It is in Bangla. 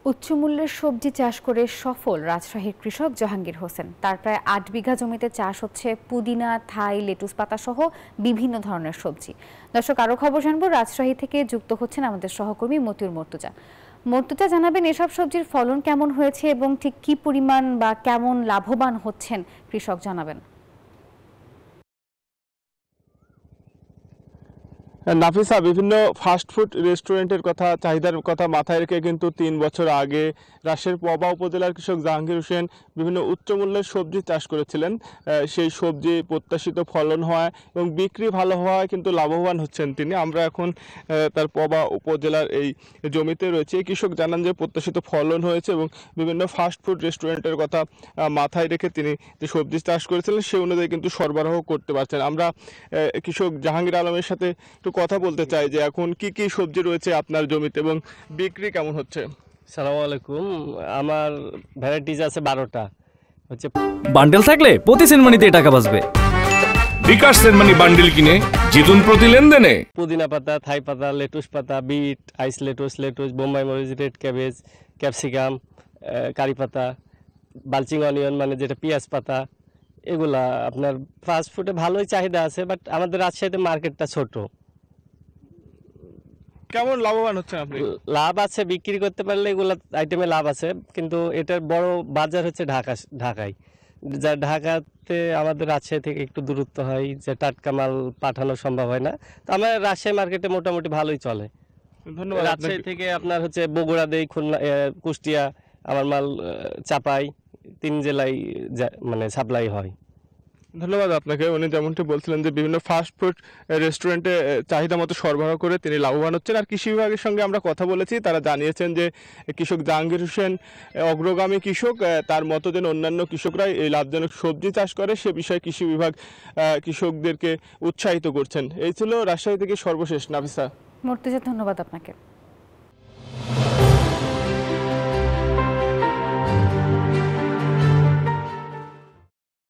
উচ্চমূল্যের সবজি চাষ করে সফল রাজশাহীর কৃষক জাহাঙ্গীর হোসেন। তার প্রায় ৮ বিঘা জমিতে চাষ হচ্ছে পুদিনা, থাই, লেটুস পাতা সহ বিভিন্ন ধরনের সবজি। দর্শক, আরো খবর জানবো। রাজশাহী থেকে যুক্ত হচ্ছেন আমাদের সহকর্মী মতিউর মর্তুজা। মর্তুজা, জানাবেন এসব সবজির ফলন কেমন হয়েছে এবং ঠিক কি পরিমাণ বা কেমন লাভবান হচ্ছেন কৃষক, জানাবেন। নাফিসা, বিভিন্ন ফাস্টফুড রেস্টুরেন্টের কথা, চাহিদার কথা মাথায় রেখে কিন্তু ৩ বছর আগে রাজশাহীর পবা উপজেলার কৃষক জাহাঙ্গীর হোসেন বিভিন্ন উচ্চমূল্যের সবজি চাষ করেছিলেন। সেই সবজি প্রত্যাশিত ফলন হওয়ায় এবং বিক্রি ভালো হওয়ায় কিন্তু লাভবান হচ্ছেন তিনি। আমরা এখন তার পবা উপজেলার এই জমিতে রয়েছে। এই কৃষক জানান যে প্রত্যাশিত ফলন হয়েছে এবং বিভিন্ন ফাস্টফুড রেস্টুরেন্টের কথা মাথায় রেখে তিনি যে সবজি চাষ করেছিলেন সে অনুযায়ী কিন্তু সরবরাহ করতে পারছেন। আমরা কৃষক জাহাঙ্গীর আলমের সাথে কথা বলতে চাই যে এখন কি কি সবজি রয়েছে আপনার জমিতে এবং বিক্রি কেমন হচ্ছে। সালামু আলাইকুম। আমার ভ্যারাইটিজ আছে 12টা। হচ্ছে বান্ডেল থাকলে প্রতি সেনমানিতে টাকা বাঁচবে। বিকাশ সেনমানি বান্ডেল কিনে জিতুন প্রতি লেনদেনে। পুদিনা পাতা, থাই পাতা, লেটুস পাতা, বিট, আইস লেটুস, বোম্বাই মরিচ, রেড ক্যাবেজ, ক্যাপসিকাম, কারি পাতা, বালচিং অনিয়ন মানে যেটা পেঁয়াজ পাতা, এগুলা আপনার ফাস্ট ফুডে ভালোই চাহিদা আছে, বাট আমাদের রাজশাহীতে মার্কেটটা ছোট। কেমন লাভবান হচ্ছেন আপনি? লাভ আছে, বিক্রি করতে পারলে এগুলো আইটেমে লাভ আছে, কিন্তু এটার বড় বাজার হচ্ছে ঢাকায়। যা ঢাকাতে আমাদের রাজশাহী থেকে একটু দূরত্ব হয়, যে টাটকা মাল পাঠানো সম্ভব হয় না। তো আমার রাজশাহী মার্কেটে মোটামুটি ভালোই চলে। ধন্যবাদ। রাজশাহী থেকে আপনার হচ্ছে বগুড়া দেই, খুলনা, কুষ্টিয়া, আমার মাল চাপাই, 3 জেলায় মানে সাপ্লাই হয়। ধন্যবাদ আপনাকে। উনি যেমনটি বলছিলেন যে বিভিন্ন ফাস্টফুড রেস্টুরেন্টে চাহিদা মতো সরবরাহ করে তিনি লাভবান হচ্ছেন। আর কৃষি বিভাগের সঙ্গে আমরা কথা বলেছি, তারা জানিয়েছেন যে কৃষক জাহাঙ্গীর হোসেন অগ্রগামী কৃষক, তার মতো যেন অন্যান্য কৃষকরাই এই লাভজনক সবজি চাষ করে সে বিষয়ে কৃষি বিভাগ কৃষকদেরকে উৎসাহিত করছেন। এই ছিল রাজশাহী থেকে সর্বশেষ। নাফিসা। মর্তুজা, ধন্যবাদ আপনাকে।